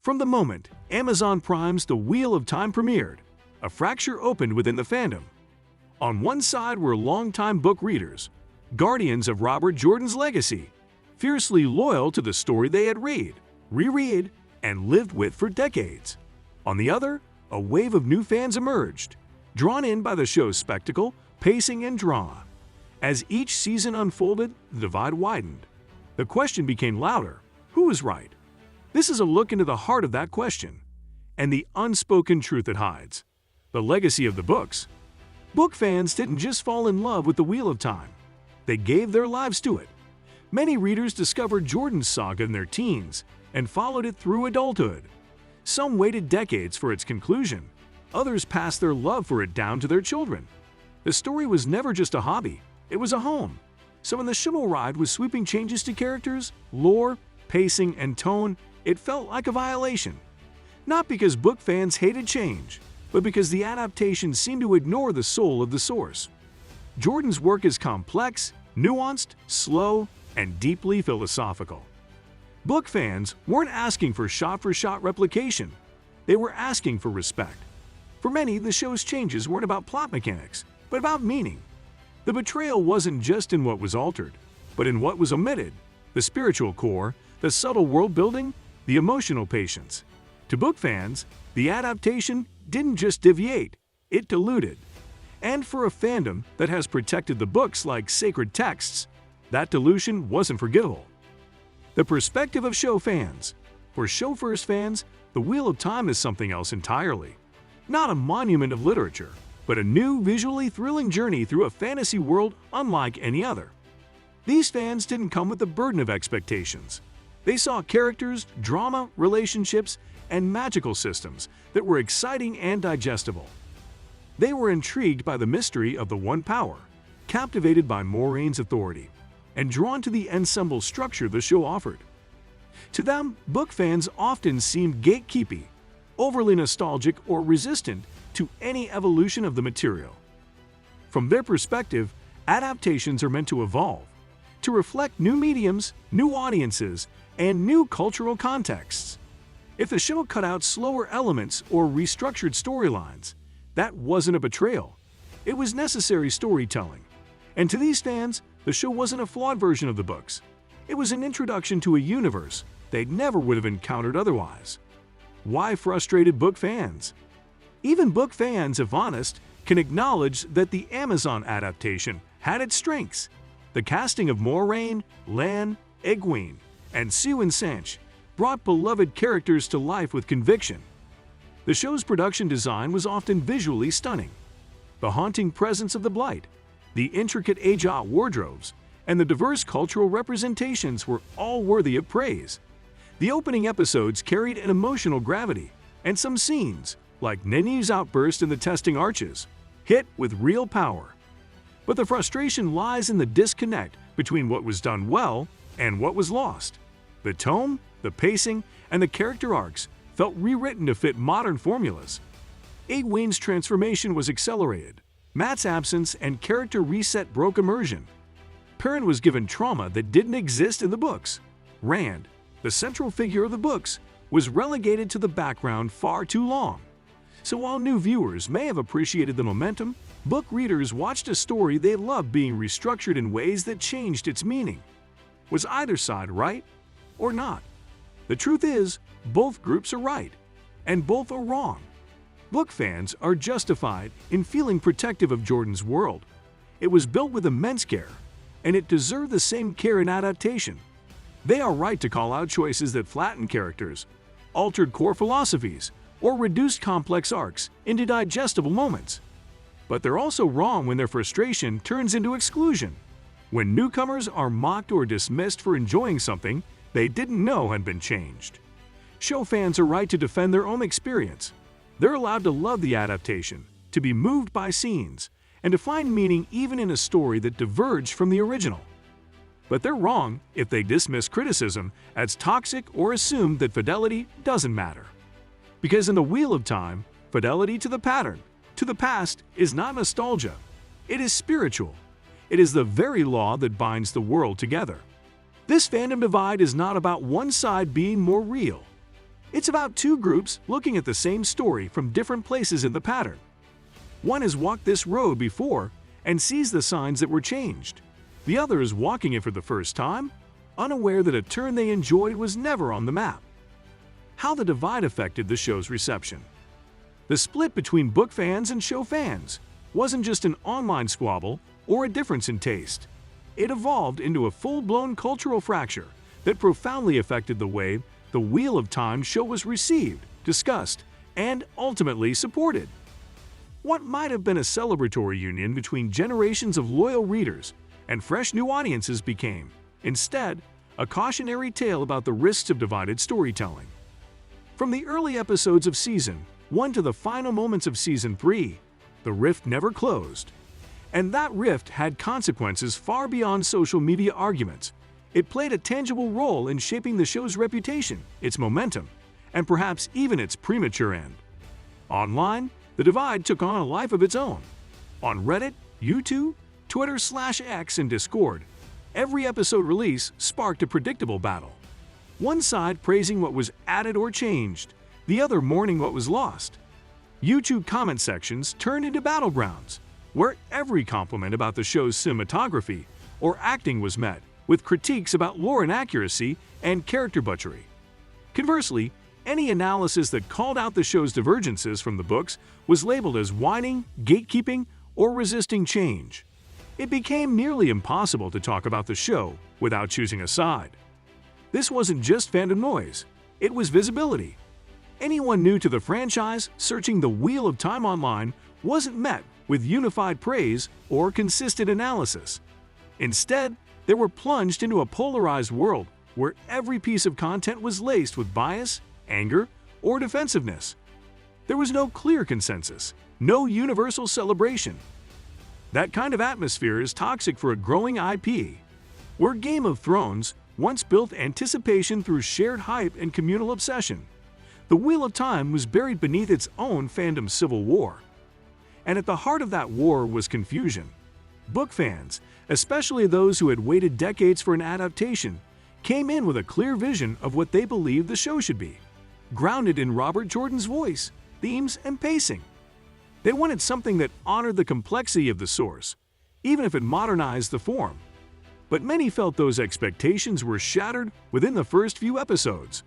From the moment Amazon Prime's The Wheel of Time premiered, a fracture opened within the fandom. On one side were longtime book readers, guardians of Robert Jordan's legacy, fiercely loyal to the story they had reread, and lived with for decades. On the other, a wave of new fans emerged, drawn in by the show's spectacle, pacing, and drama. As each season unfolded, the divide widened. The question became louder: who was right? This is a look into the heart of that question, and the unspoken truth it hides: the legacy of the books. Book fans didn't just fall in love with The Wheel of Time, they gave their lives to it. Many readers discovered Jordan's saga in their teens and followed it through adulthood. Some waited decades for its conclusion, others passed their love for it down to their children. The story was never just a hobby, it was a home. So when the show arrived with sweeping changes to characters, lore, pacing, and tone, it felt like a violation. Not because book fans hated change, but because the adaptation seemed to ignore the soul of the source. Jordan's work is complex, nuanced, slow, and deeply philosophical. Book fans weren't asking for shot-for-shot replication, they were asking for respect. For many, the show's changes weren't about plot mechanics, but about meaning. The betrayal wasn't just in what was altered, but in what was omitted: the spiritual core, the subtle world-building, the emotional patience. To book fans, the adaptation didn't just deviate, it diluted. And for a fandom that has protected the books like sacred texts, that dilution wasn't forgivable. The perspective of show fans. For show-first fans, The Wheel of Time is something else entirely. Not a monument of literature, but a new, visually thrilling journey through a fantasy world unlike any other. These fans didn't come with the burden of expectations. They saw characters, drama, relationships, and magical systems that were exciting and digestible. They were intrigued by the mystery of the One Power, captivated by Moiraine's authority, and drawn to the ensemble structure the show offered. To them, book fans often seemed gatekeepy, overly nostalgic, or resistant to any evolution of the material. From their perspective, adaptations are meant to evolve, to reflect new mediums, new audiences, and new cultural contexts. If the show cut out slower elements or restructured storylines, that wasn't a betrayal. It was necessary storytelling. And to these fans, the show wasn't a flawed version of the books. It was an introduction to a universe they never would have encountered otherwise. Why frustrated book fans? Even book fans, if honest, can acknowledge that the Amazon adaptation had its strengths. The casting of Moiraine, Lan, Egwene, and Siuan Sanche brought beloved characters to life with conviction. The show's production design was often visually stunning. The haunting presence of the Blight, the intricate Ajah wardrobes, and the diverse cultural representations were all worthy of praise. The opening episodes carried an emotional gravity, and some scenes, like Nynaeve's outburst in the Testing Arches, hit with real power. But the frustration lies in the disconnect between what was done well and what was lost. The tone, the pacing, and the character arcs felt rewritten to fit modern formulas. Egwene's transformation was accelerated. Mat's absence and character reset broke immersion. Perrin was given trauma that didn't exist in the books. Rand, the central figure of the books, was relegated to the background far too long. So while new viewers may have appreciated the momentum, book readers watched a story they loved being restructured in ways that changed its meaning. Was either side right or not? The truth is, both groups are right, and both are wrong. Book fans are justified in feeling protective of Jordan's world. It was built with immense care, and it deserved the same care in adaptation. They are right to call out choices that flattened characters, altered core philosophies, or reduced complex arcs into digestible moments. But they're also wrong when their frustration turns into exclusion. When newcomers are mocked or dismissed for enjoying something they didn't know had been changed. Show fans are right to defend their own experience. They're allowed to love the adaptation, to be moved by scenes, and to find meaning even in a story that diverged from the original. But they're wrong if they dismiss criticism as toxic or assume that fidelity doesn't matter. Because in The Wheel of Time, fidelity to the pattern, to the past, is not nostalgia. It is spiritual. It is the very law that binds the world together. This fandom divide is not about one side being more real. It's about two groups looking at the same story from different places in the pattern. One has walked this road before and sees the signs that were changed. The other is walking it for the first time, unaware that a turn they enjoyed was never on the map. How the divide affected the show's reception. The split between book fans and show fans wasn't just an online squabble or a difference in taste. It evolved into a full-blown cultural fracture that profoundly affected the way the Wheel of Time show was received, discussed, and ultimately supported. What might have been a celebratory union between generations of loyal readers and fresh new audiences became, instead, a cautionary tale about the risks of divided storytelling. From the early episodes of Season 1 to the final moments of Season 3, the rift never closed. And that rift had consequences far beyond social media arguments. It played a tangible role in shaping the show's reputation, its momentum, and perhaps even its premature end. Online, the divide took on a life of its own. On Reddit, YouTube, Twitter/X, and Discord, every episode release sparked a predictable battle. One side praising what was added or changed, the other mourning what was lost. YouTube comment sections turned into battlegrounds, where every compliment about the show's cinematography or acting was met with critiques about lore inaccuracy and character butchery. Conversely, any analysis that called out the show's divergences from the books was labeled as whining, gatekeeping, or resisting change. It became nearly impossible to talk about the show without choosing a side. This wasn't just fandom noise, it was visibility. Anyone new to the franchise searching the Wheel of Time online wasn't met with unified praise or consistent analysis. Instead, they were plunged into a polarized world where every piece of content was laced with bias, anger, or defensiveness. There was no clear consensus, no universal celebration. That kind of atmosphere is toxic for a growing IP. Where Game of Thrones once built anticipation through shared hype and communal obsession, the Wheel of Time was buried beneath its own fandom civil war. And at the heart of that war was confusion. Book fans, especially those who had waited decades for an adaptation, came in with a clear vision of what they believed the show should be, grounded in Robert Jordan's voice, themes, and pacing. They wanted something that honored the complexity of the source, even if it modernized the form. But many felt those expectations were shattered within the first few episodes.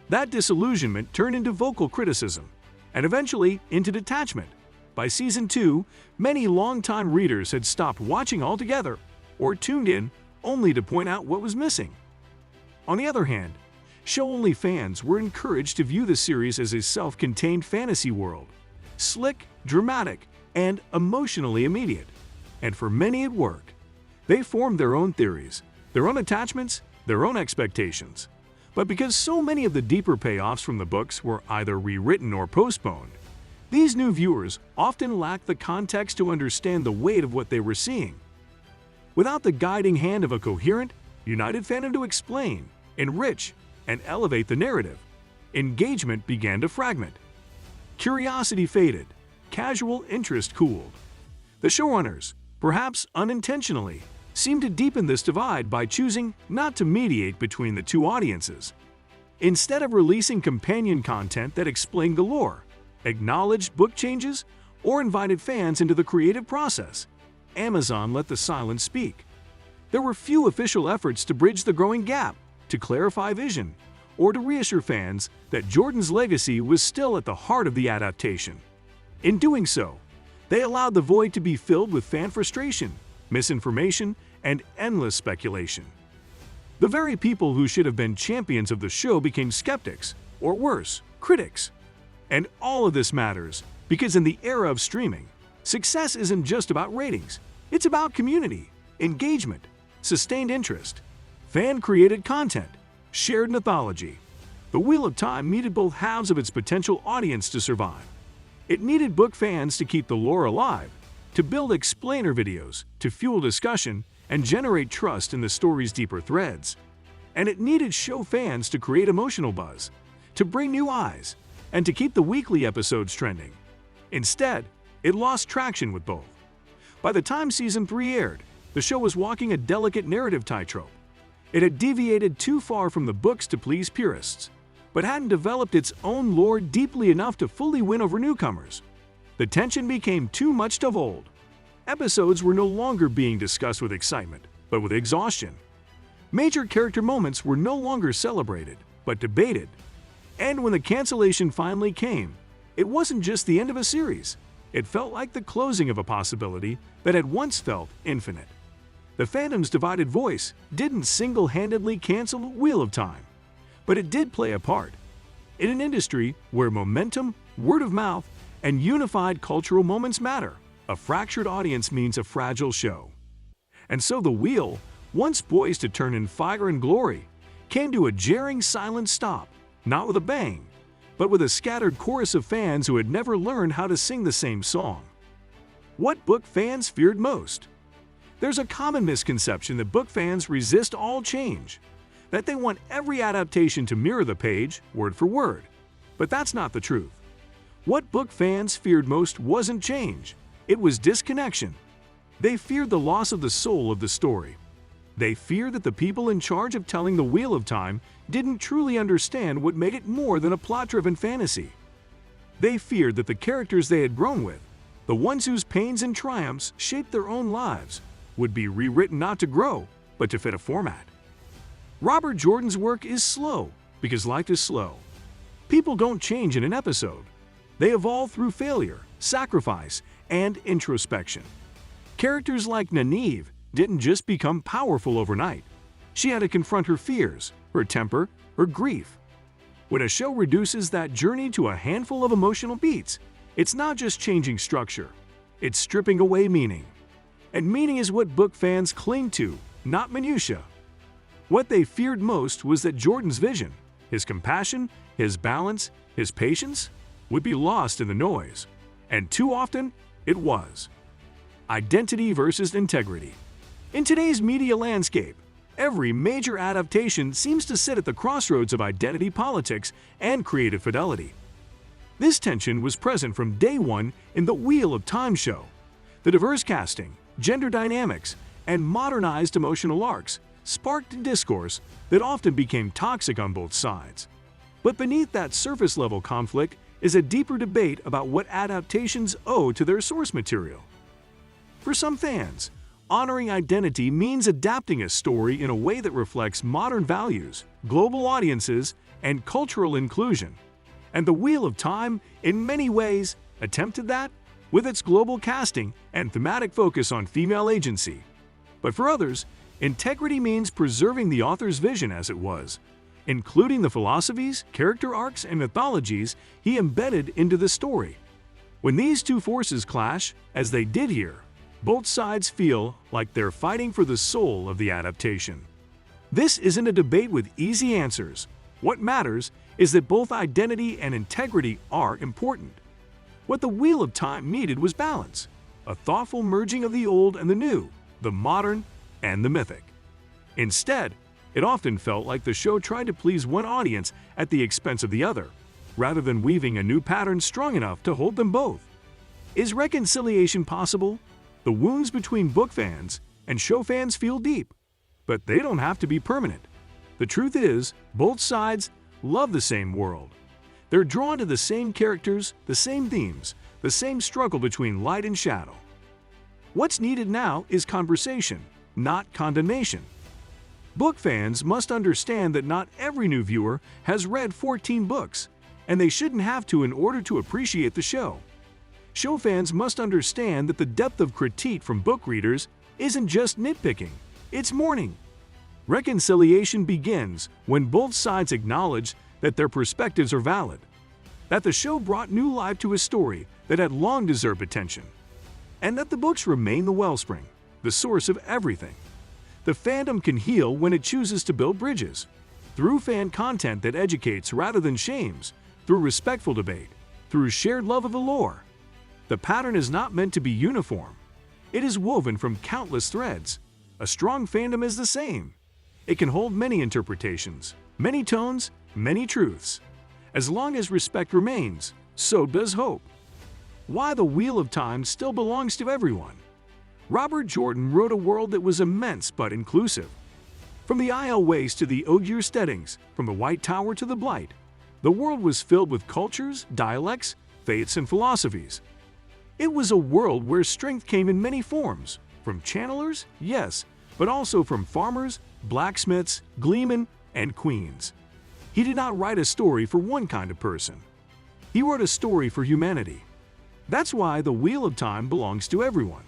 That disillusionment turned into vocal criticism, and eventually into detachment. By Season 2, many longtime readers had stopped watching altogether or tuned in only to point out what was missing. On the other hand, show-only fans were encouraged to view the series as a self-contained fantasy world, slick, dramatic, and emotionally immediate. And for many it worked. They formed their own theories, their own attachments, their own expectations. But because so many of the deeper payoffs from the books were either rewritten or postponed, these new viewers often lacked the context to understand the weight of what they were seeing. Without the guiding hand of a coherent, united fandom to explain, enrich, and elevate the narrative, engagement began to fragment. Curiosity faded, casual interest cooled. The showrunners, perhaps unintentionally, seemed to deepen this divide by choosing not to mediate between the two audiences. Instead of releasing companion content that explained the lore, acknowledged book changes, or invited fans into the creative process, Amazon let the silence speak. There were few official efforts to bridge the growing gap, to clarify vision, or to reassure fans that Jordan's legacy was still at the heart of the adaptation. In doing so, they allowed the void to be filled with fan frustration, misinformation, and endless speculation. The very people who should have been champions of the show became skeptics, or worse, critics. And all of this matters because in the era of streaming, success isn't just about ratings, it's about community, engagement, sustained interest, fan-created content, shared mythology. The Wheel of Time needed both halves of its potential audience to survive. It needed book fans to keep the lore alive, to build explainer videos, to fuel discussion, and generate trust in the story's deeper threads. And it needed show fans to create emotional buzz, to bring new eyes, and to keep the weekly episodes trending. Instead, it lost traction with both. By the time Season 3 aired, the show was walking a delicate narrative tightrope. It had deviated too far from the books to please purists, but hadn't developed its own lore deeply enough to fully win over newcomers. The tension became too much to hold. Episodes were no longer being discussed with excitement, but with exhaustion. Major character moments were no longer celebrated, but debated. And when the cancellation finally came, it wasn't just the end of a series. It felt like the closing of a possibility that had once felt infinite. The fandom's divided voice didn't single-handedly cancel Wheel of Time, but it did play a part. In an industry where momentum, word of mouth, and unified cultural moments matter, a fractured audience means a fragile show. And so the wheel, once poised to turn in fire and glory, came to a jarring silent stop, not with a bang, but with a scattered chorus of fans who had never learned how to sing the same song. What book fans feared most? There's a common misconception that book fans resist all change, that they want every adaptation to mirror the page, word for word. But that's not the truth. What book fans feared most wasn't change, it was disconnection. They feared the loss of the soul of the story. They feared that the people in charge of telling the Wheel of Time didn't truly understand what made it more than a plot-driven fantasy. They feared that the characters they had grown with, the ones whose pains and triumphs shaped their own lives, would be rewritten not to grow, but to fit a format. Robert Jordan's work is slow because life is slow. People don't change in an episode. They evolve through failure, sacrifice, and introspection. Characters like Nynaeve didn't just become powerful overnight. She had to confront her fears, her temper, her grief. When a show reduces that journey to a handful of emotional beats, it's not just changing structure, it's stripping away meaning. And meaning is what book fans cling to, not minutiae. What they feared most was that Jordan's vision, his compassion, his balance, his patience, would be lost in the noise. And too often, it was. Identity versus integrity. In today's media landscape, every major adaptation seems to sit at the crossroads of identity politics and creative fidelity. This tension was present from day one in the Wheel of Time show. The diverse casting, gender dynamics, and modernized emotional arcs sparked discourse that often became toxic on both sides. But beneath that surface-level conflict is a deeper debate about what adaptations owe to their source material. For some fans, honoring identity means adapting a story in a way that reflects modern values, global audiences, and cultural inclusion. And The Wheel of Time, in many ways, attempted that with its global casting and thematic focus on female agency. But for others, integrity means preserving the author's vision as it was, including the philosophies, character arcs, and mythologies he embedded into the story. When these two forces clash, as they did here, both sides feel like they're fighting for the soul of the adaptation. This isn't a debate with easy answers. What matters is that both identity and integrity are important. What the Wheel of Time needed was balance, a thoughtful merging of the old and the new, the modern and the mythic. Instead, it often felt like the show tried to please one audience at the expense of the other, rather than weaving a new pattern strong enough to hold them both. Is reconciliation possible? The wounds between book fans and show fans feel deep, but they don't have to be permanent. The truth is, both sides love the same world. They're drawn to the same characters, the same themes, the same struggle between light and shadow. What's needed now is conversation, not condemnation. Book fans must understand that not every new viewer has read 14 books, and they shouldn't have to in order to appreciate the show. Show fans must understand that the depth of critique from book readers isn't just nitpicking, it's mourning. Reconciliation begins when both sides acknowledge that their perspectives are valid, that the show brought new life to a story that had long deserved attention, and that the books remain the wellspring, the source of everything. The fandom can heal when it chooses to build bridges, through fan content that educates rather than shames, through respectful debate, through shared love of the lore. The pattern is not meant to be uniform. It is woven from countless threads. A strong fandom is the same. It can hold many interpretations, many tones, many truths. As long as respect remains, so does hope. Why the Wheel of Time still belongs to everyone. Robert Jordan wrote a world that was immense but inclusive. From the Aiel Waste to the Ogier Steadings, from the White Tower to the Blight, The world was filled with cultures, dialects, faiths, and philosophies. It was a world where strength came in many forms, from channelers, yes, but also from farmers, blacksmiths, gleemen, and queens. He did not write a story for one kind of person. He wrote a story for humanity. That's why the Wheel of Time belongs to everyone.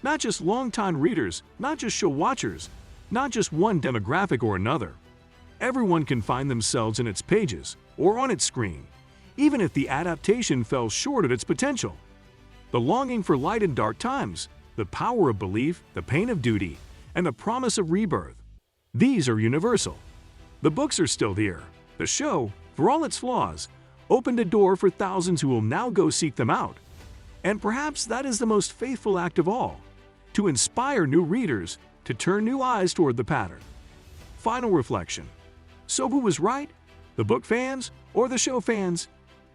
Not just longtime readers, not just show watchers, not just one demographic or another. Everyone can find themselves in its pages or on its screen, even if the adaptation fell short of its potential. The longing for light in dark times, the power of belief, the pain of duty, and the promise of rebirth. These are universal. The books are still here. The show, for all its flaws, opened a door for thousands who will now go seek them out. And perhaps that is the most faithful act of all, to inspire new readers to turn new eyes toward the pattern. Final reflection. So who was right? The book fans or the show fans?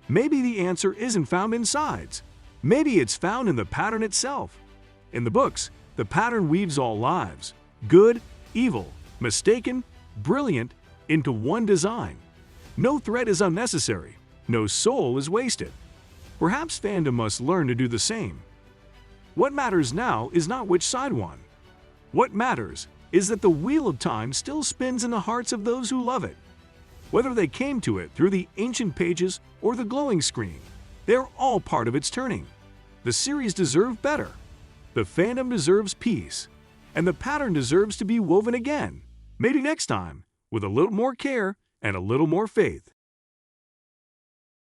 Maybe the answer isn't found in sides. Maybe it's found in the pattern itself. In the books, the pattern weaves all lives, good, evil, mistaken, brilliant, into one design. No thread is unnecessary. No soul is wasted. Perhaps fandom must learn to do the same. What matters now is not which side won. What matters is that the Wheel of Time still spins in the hearts of those who love it. Whether they came to it through the ancient pages or the glowing screen, they're all part of its turning. The series deserves better. The fandom deserves peace. And the pattern deserves to be woven again. Maybe next time, with a little more care and a little more faith.